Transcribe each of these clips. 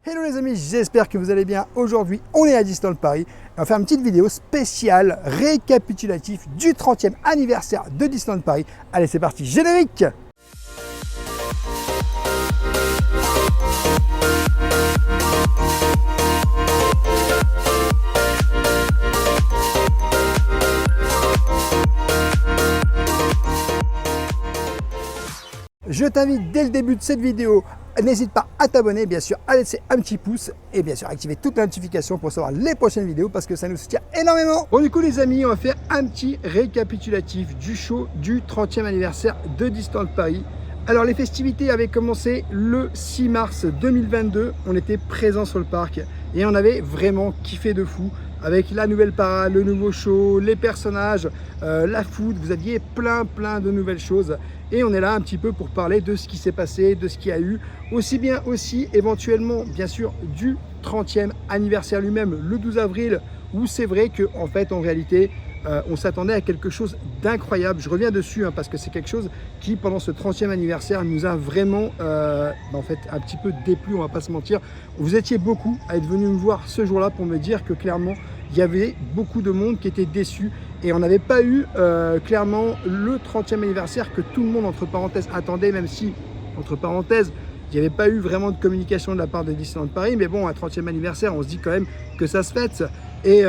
Hello les amis, j'espère que vous allez bien. Aujourd'hui, on est à Disneyland Paris. On va faire une petite vidéo spéciale récapitulatif du 30e anniversaire de Disneyland Paris. Allez, c'est parti, générique! Je t'invite dès le début de cette vidéo, n'hésite pas à t'abonner, bien sûr, à laisser un petit pouce et bien sûr activer toutes les notifications pour savoir les prochaines vidéos parce que ça nous soutient énormément. Bon, du coup les amis, on va faire un petit récapitulatif du show du 30e anniversaire de Disneyland Paris. Alors les festivités avaient commencé le 6 mars 2022, on était présents sur le parc et on avait vraiment kiffé de fou avec la nouvelle parade, le nouveau show, les personnages, la food, vous aviez plein de nouvelles choses. Et on est là un petit peu pour parler de ce qui s'est passé, de ce qu'il y a eu, aussi bien aussi éventuellement bien sûr du 30e anniversaire lui-même le 12 avril où c'est vrai qu'en fait en réalité on s'attendait à quelque chose d'incroyable. Je reviens dessus parce que c'est quelque chose qui pendant ce 30e anniversaire nous a vraiment en fait un petit peu déplu, on va pas se mentir. Vous étiez beaucoup à être venus me voir ce jour-là pour me dire que clairement il y avait beaucoup de monde qui était déçu et on n'avait pas eu clairement le 30e anniversaire que tout le monde entre parenthèses attendait, même si entre parenthèses il n'y avait pas eu vraiment de communication de la part de Disneyland Paris, mais bon, un 30e anniversaire, on se dit quand même que ça se fête. Et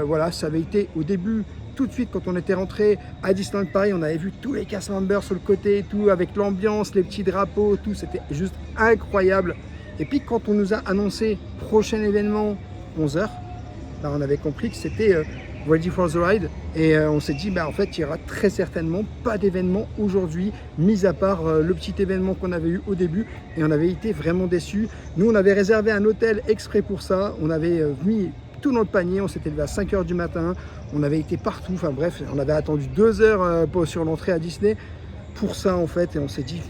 voilà, ça avait été au début, tout de suite quand on était rentré à Disneyland Paris, on avait vu tous les cast members sur le côté, tout avec l'ambiance, les petits drapeaux, tout, c'était juste incroyable. Et puis quand on nous a annoncé prochain événement 11h, ben, on avait compris que c'était Ready for the Ride et on s'est dit en fait il n'y aura très certainement pas d'événement aujourd'hui mis à part le petit événement qu'on avait eu au début et on avait été vraiment déçus. Nous on avait réservé un hôtel exprès pour ça, on avait mis tout dans le panier, on s'était levé à 5h du matin, on avait été partout, enfin bref on avait attendu 2 heures sur l'entrée à Disney pour ça en fait et on s'est dit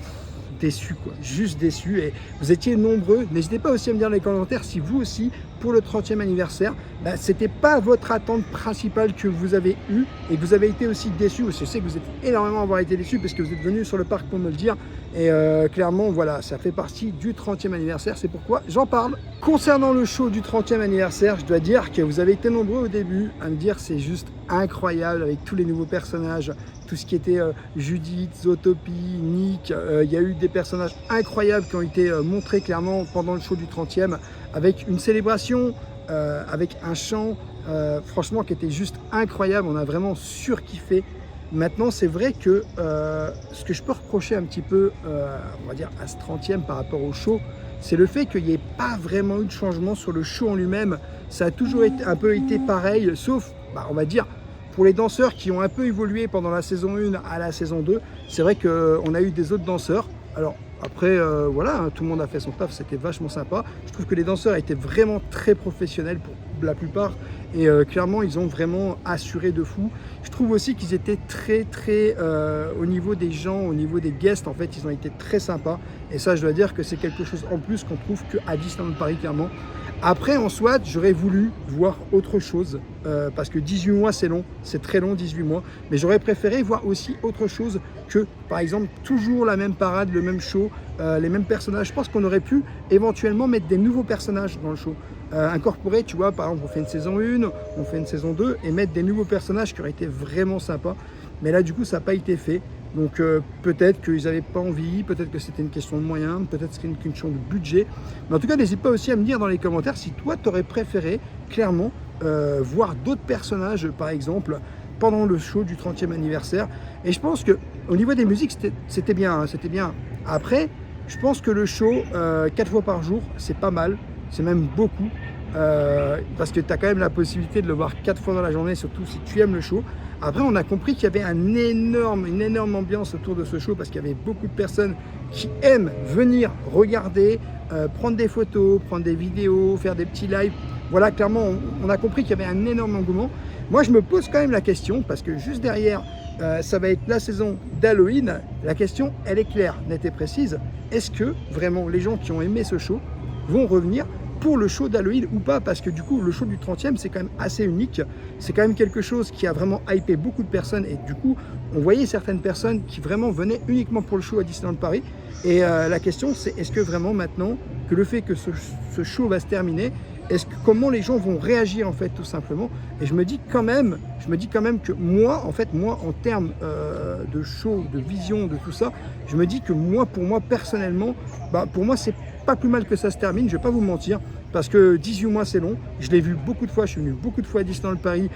déçu quoi, juste déçu. Et vous étiez nombreux, n'hésitez pas aussi à me dire dans les commentaires si vous aussi pour le 30e anniversaire c'était pas votre attente principale que vous avez eu et que vous avez été aussi déçu. Je sais que vous êtes énormément à avoir été déçu parce que vous êtes venus sur le parc pour me le dire et clairement voilà, ça fait partie du 30e anniversaire, c'est pourquoi j'en parle. Concernant le show du 30e anniversaire, je dois dire que vous avez été nombreux au début à me dire c'est juste incroyable avec tous les nouveaux personnages, tout ce qui était Judith, Zootopie, Nick, il y a eu des personnages incroyables qui ont été montrés clairement pendant le show du 30e avec une célébration, avec un chant franchement qui était juste incroyable, on a vraiment surkiffé. Maintenant c'est vrai que ce que je peux reprocher un petit peu on va dire à ce 30e par rapport au show, c'est le fait qu'il n'y ait pas vraiment eu de changement sur le show en lui-même. Ça a toujours un peu été pareil, sauf on va dire pour les danseurs qui ont un peu évolué pendant la saison 1 à la saison 2, c'est vrai qu'on a eu des autres danseurs. Alors après, voilà, tout le monde a fait son taf, c'était vachement sympa. Je trouve que les danseurs étaient vraiment très professionnels pour la plupart. Et clairement, ils ont vraiment assuré de fou. Je trouve aussi qu'ils étaient très au niveau des gens, au niveau des guests, en fait, ils ont été très sympas. Et ça, je dois dire que c'est quelque chose en plus qu'on trouve qu'à Disneyland Paris, clairement. Après, en soi, j'aurais voulu voir autre chose, parce que 18 mois, c'est long, c'est très long, 18 mois. Mais j'aurais préféré voir aussi autre chose que, par exemple, toujours la même parade, le même show, les mêmes personnages. Je pense qu'on aurait pu éventuellement mettre des nouveaux personnages dans le show. Incorporer, tu vois, par exemple, on fait une saison 1, on fait une saison 2, et mettre des nouveaux personnages qui auraient été vraiment sympas. Mais là, du coup, ça n'a pas été fait. Donc peut-être qu'ils n'avaient pas envie, peut-être que c'était une question de moyens, peut-être que c'était une question de budget. Mais en tout cas, n'hésite pas aussi à me dire dans les commentaires si toi, tu aurais préféré clairement voir d'autres personnages, par exemple, pendant le show du 30e anniversaire. Et je pense qu'au niveau des musiques, c'était bien, c'était bien. Après, je pense que le show, 4 fois par jour, c'est pas mal, c'est même beaucoup. Parce que tu as quand même la possibilité de le voir 4 fois dans la journée, surtout si tu aimes le show. Après, on a compris qu'il y avait une énorme ambiance autour de ce show parce qu'il y avait beaucoup de personnes qui aiment venir regarder, prendre des photos, prendre des vidéos, faire des petits lives. Voilà, clairement, on a compris qu'il y avait un énorme engouement. Moi, je me pose quand même la question parce que juste derrière, ça va être la saison d'Halloween. La question, elle est claire, nette et précise. Est-ce que vraiment les gens qui ont aimé ce show vont revenir pour le show d'Halloween ou pas, parce que du coup le show du 30e c'est quand même assez unique, c'est quand même quelque chose qui a vraiment hypé beaucoup de personnes et du coup on voyait certaines personnes qui vraiment venaient uniquement pour le show à Disneyland Paris et la question c'est est-ce que vraiment maintenant que le fait que ce show va se terminer, comment les gens vont réagir en fait tout simplement. Et je me dis quand même que moi en termes de show, de vision, de tout ça, je me dis que pour moi personnellement, pour moi c'est pas plus mal que ça se termine, je vais pas vous mentir. Parce que 18 mois c'est long, je l'ai vu beaucoup de fois, je suis venu beaucoup de fois à Disneyland Paris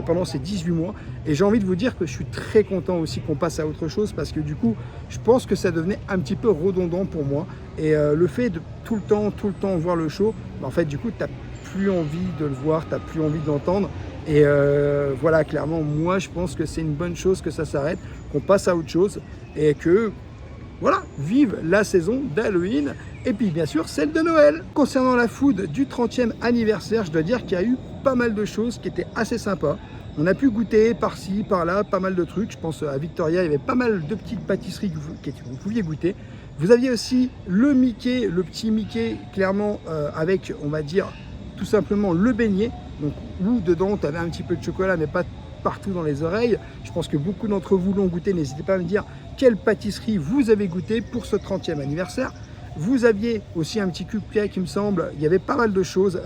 pendant ces 18 mois et j'ai envie de vous dire que je suis très content aussi qu'on passe à autre chose parce que du coup je pense que ça devenait un petit peu redondant pour moi et le fait de tout le temps voir le show, en fait du coup tu n'as plus envie de le voir, tu n'as plus envie de l'entendre et voilà, clairement moi je pense que c'est une bonne chose que ça s'arrête, qu'on passe à autre chose et que voilà, vive la saison d'Halloween et puis bien sûr celle de Noël. Concernant la food du 30e anniversaire, je dois dire qu'il y a eu pas mal de choses qui étaient assez sympas. On a pu goûter par-ci, par-là, pas mal de trucs. Je pense à Victoria, il y avait pas mal de petites pâtisseries que vous pouviez goûter. Vous aviez aussi le Mickey, le petit Mickey, clairement avec, on va dire, tout simplement le beignet. Donc où dedans, tu avais un petit peu de chocolat, mais pas partout dans les oreilles. Je pense que beaucoup d'entre vous l'ont goûté. N'hésitez pas à me dire quelle pâtisserie vous avez goûté pour ce 30e anniversaire. Vous aviez aussi un petit cupcake, il me semble. Il y avait pas mal de choses,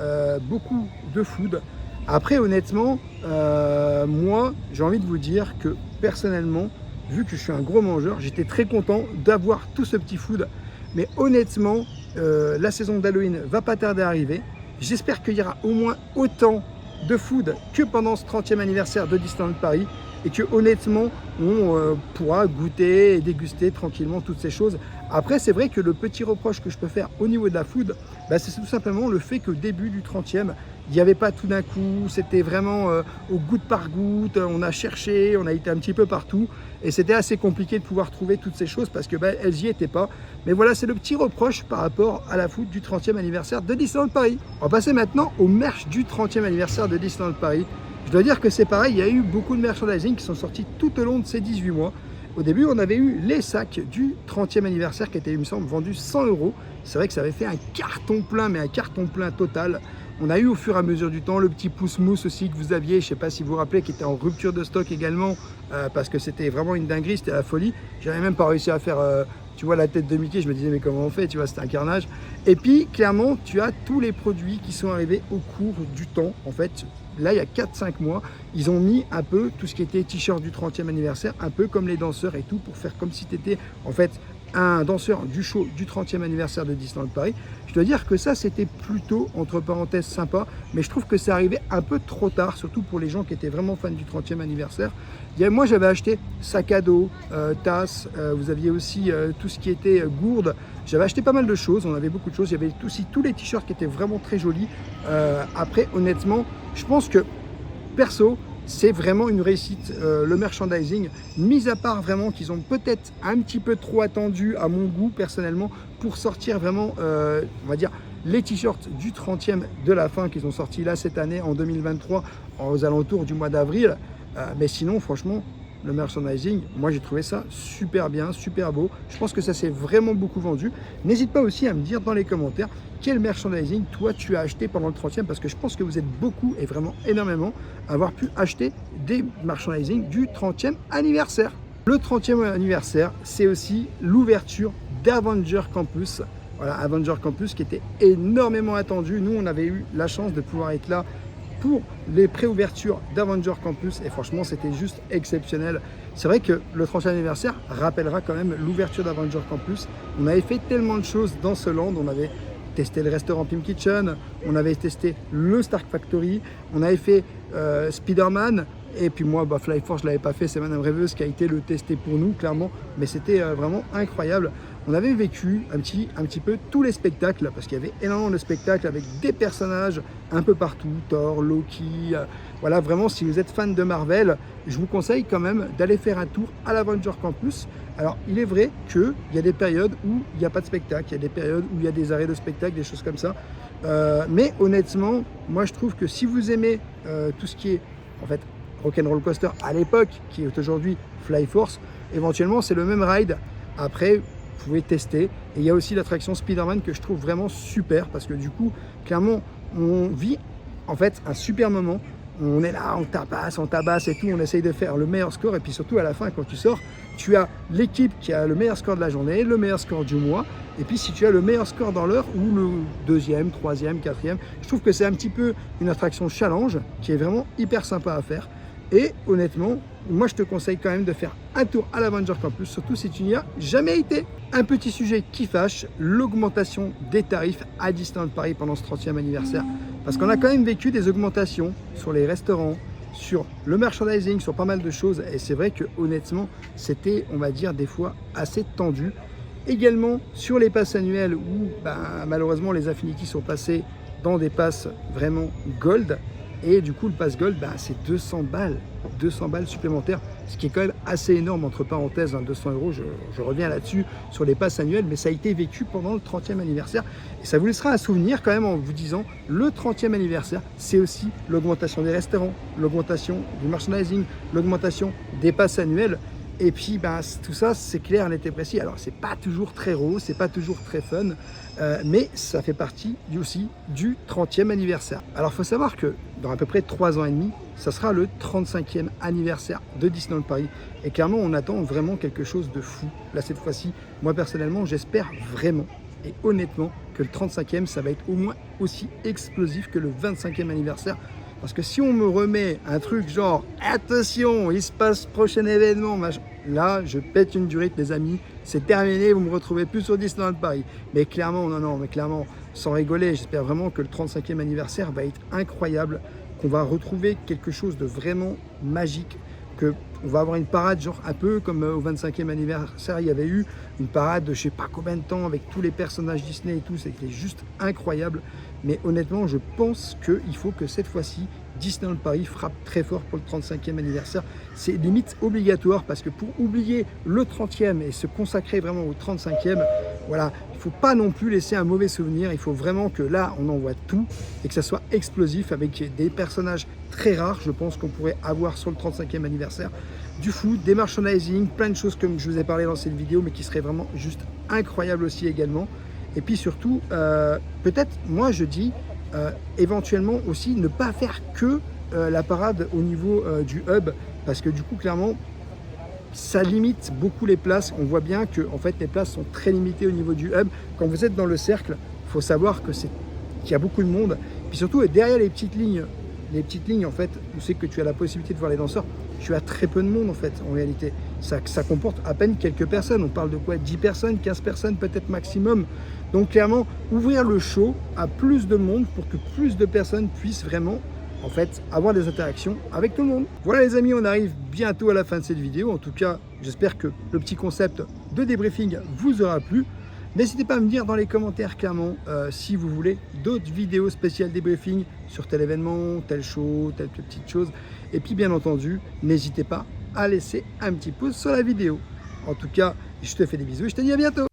beaucoup de food. Après, honnêtement, moi, j'ai envie de vous dire que personnellement, vu que je suis un gros mangeur, j'étais très content d'avoir tout ce petit food. Mais honnêtement, la saison d'Halloween va pas tarder à arriver. J'espère qu'il y aura au moins autant de food que pendant ce 30e anniversaire de Disneyland Paris et que honnêtement on pourra goûter et déguster tranquillement toutes ces choses. Après c'est vrai que le petit reproche que je peux faire au niveau de la food, c'est tout simplement le fait qu'au début du 30e il n'y avait pas tout d'un coup, c'était vraiment au goutte par goutte, on a cherché, on a été un petit peu partout et c'était assez compliqué de pouvoir trouver toutes ces choses parce que elles n'y étaient pas. Mais voilà, c'est le petit reproche par rapport à la food du 30e anniversaire de Disneyland Paris. On va passer maintenant au merch du 30e anniversaire de Disneyland Paris. Je dois dire que c'est pareil, il y a eu beaucoup de merchandising qui sont sortis tout au long de ces 18 mois. Au début, on avait eu les sacs du 30e anniversaire qui étaient, il me semble, vendus 100 €. C'est vrai que ça avait fait un carton plein, mais un carton plein total. On a eu au fur et à mesure du temps le petit pouce mousse aussi que vous aviez, je ne sais pas si vous vous rappelez, qui était en rupture de stock également, parce que c'était vraiment une dinguerie, c'était la folie. J'avais même pas réussi à faire, tu vois, la tête de Mickey, je me disais mais comment on fait, tu vois, c'était un carnage. Et puis clairement, tu as tous les produits qui sont arrivés au cours du temps, en fait. Là, il y a 4-5 mois, ils ont mis un peu tout ce qui était t-shirt du 30e anniversaire, un peu comme les danseurs et tout, pour faire comme si tu étais en fait un danseur du show du 30e anniversaire de Disneyland Paris. Je dois dire que ça, c'était plutôt, entre parenthèses, sympa, mais je trouve que c'est arrivé un peu trop tard, surtout pour les gens qui étaient vraiment fans du 30e anniversaire. Moi, j'avais acheté sac à dos, tasse, vous aviez aussi tout ce qui était gourde. J'avais acheté pas mal de choses, on avait beaucoup de choses. Il y avait aussi tous les t-shirts qui étaient vraiment très jolis. Après, honnêtement, je pense que, perso, c'est vraiment une réussite, le merchandising, mis à part vraiment qu'ils ont peut-être un petit peu trop attendu à mon goût personnellement pour sortir vraiment, on va dire, les t-shirts du 30e de la fin qu'ils ont sorti là cette année en 2023 aux alentours du mois d'avril. Mais sinon, franchement, le merchandising, moi j'ai trouvé ça super bien, super beau. Je pense que ça s'est vraiment beaucoup vendu. N'hésite pas aussi à me dire dans les commentaires quel merchandising toi tu as acheté pendant le 30e, parce que je pense que vous êtes beaucoup et vraiment énormément à avoir pu acheter des merchandising du 30e anniversaire. Le 30e anniversaire, c'est aussi l'ouverture d'Avenger Campus. Voilà, Avenger Campus qui était énormément attendu. Nous, on avait eu la chance de pouvoir être là pour les préouvertures d'Avenger Campus et franchement c'était juste exceptionnel. C'est vrai que le 30e anniversaire rappellera quand même l'ouverture d'Avenger Campus. On avait fait tellement de choses dans ce land, on avait testé le restaurant Pim Kitchen, on avait testé le Stark Factory, on avait fait Spider-Man et puis moi Fly Force je l'avais pas fait, c'est Madame Rêveuse qui a été le tester pour nous clairement, mais c'était vraiment incroyable. On avait vécu un petit peu tous les spectacles parce qu'il y avait énormément de spectacles avec des personnages un peu partout, Thor, Loki, voilà, vraiment si vous êtes fan de Marvel, je vous conseille quand même d'aller faire un tour à l'Avenger Campus. Alors il est vrai qu'il y a des périodes où il n'y a pas de spectacle, il y a des périodes où il y a des arrêts de spectacle, des choses comme ça, mais honnêtement, moi je trouve que si vous aimez tout ce qui est en fait Rock'n'Roll Coaster à l'époque, qui est aujourd'hui Fly Force, éventuellement c'est le même ride. Après, vous pouvez tester. Et il y a aussi l'attraction Spider-Man que je trouve vraiment super parce que du coup, clairement, on vit en fait un super moment. on est là, on tabasse et tout, on essaye de faire le meilleur score. Et puis surtout, à la fin, quand tu sors, tu as l'équipe qui a le meilleur score de la journée, le meilleur score du mois. Et puis si tu as le meilleur score dans l'heure ou le deuxième, troisième, quatrième, je trouve que c'est un petit peu une attraction challenge qui est vraiment hyper sympa à faire. Et honnêtement, moi je te conseille quand même de faire un tour à l'Avenger Campus, surtout si tu n'y as jamais été. Un petit sujet qui fâche, l'augmentation des tarifs à Disneyland Paris pendant ce 30e anniversaire. Parce qu'on a quand même vécu des augmentations sur les restaurants, sur le merchandising, sur pas mal de choses. Et c'est vrai que honnêtement, c'était, on va dire, des fois assez tendu. Également sur les passes annuelles où malheureusement les Infinity sont passés dans des passes vraiment gold. Et du coup, le pass gold, c'est 200 balles supplémentaires, ce qui est quand même assez énorme, entre parenthèses, 200 €. Je reviens là-dessus sur les passes annuelles, mais ça a été vécu pendant le 30e anniversaire. Et ça vous laissera un souvenir quand même en vous disant, le 30e anniversaire, c'est aussi l'augmentation des restaurants, l'augmentation du merchandising, l'augmentation des passes annuelles. Et puis tout ça, c'est clair, net et précis. Alors c'est pas toujours très rose, c'est pas toujours très fun, mais ça fait partie aussi du 30e anniversaire. Alors il faut savoir que dans à peu près 3 ans et demi, ça sera le 35e anniversaire de Disneyland Paris. Et clairement, on attend vraiment quelque chose de fou. Là cette fois-ci, moi personnellement, j'espère vraiment et honnêtement que le 35e, ça va être au moins aussi explosif que le 25e anniversaire. Parce que si on me remet un truc genre attention, il se passe prochain événement, là je pète une durite les amis, c'est terminé, vous me retrouvez plus sur Disneyland Paris. Mais clairement, mais clairement, sans rigoler, j'espère vraiment que le 35e anniversaire va être incroyable, qu'on va retrouver quelque chose de vraiment magique, qu'on va avoir une parade genre un peu comme au 25e anniversaire, il y avait eu une parade de je sais pas combien de temps avec tous les personnages Disney et tout, c'était juste incroyable. Mais honnêtement, je pense qu'il faut que cette fois-ci, Disneyland Paris frappe très fort pour le 35e anniversaire. C'est limite obligatoire parce que pour oublier le 30e et se consacrer vraiment au 35e, voilà, il ne faut pas non plus laisser un mauvais souvenir. Il faut vraiment que là, on envoie tout et que ça soit explosif avec des personnages très rares, je pense qu'on pourrait avoir sur le 35e anniversaire. Du food, des merchandising, plein de choses comme je vous ai parlé dans cette vidéo, mais qui seraient vraiment juste incroyables aussi également. Et puis surtout, peut-être, moi je dis, éventuellement aussi ne pas faire que la parade au niveau du hub, parce que du coup, clairement, ça limite beaucoup les places. On voit bien que en fait, les places sont très limitées au niveau du hub. Quand vous êtes dans le cercle, il faut savoir qu'il y a beaucoup de monde. Puis surtout, derrière les petites lignes, en fait, où c'est que tu as la possibilité de voir les danseurs, tu as très peu de monde en fait, en réalité. Ça comporte à peine quelques personnes. On parle de quoi? 10 personnes, 15 personnes peut-être maximum. Donc clairement, ouvrir le show à plus de monde pour que plus de personnes puissent vraiment en fait avoir des interactions avec tout le monde. Voilà les amis, on arrive bientôt à la fin de cette vidéo. En tout cas, j'espère que le petit concept de débriefing vous aura plu. N'hésitez pas à me dire dans les commentaires clairement si vous voulez d'autres vidéos spéciales débriefing sur tel événement, tel show, telle petite chose. Et puis bien entendu, n'hésitez pas à laisser un petit pouce sur la vidéo. En tout cas, je te fais des bisous et je te dis à bientôt.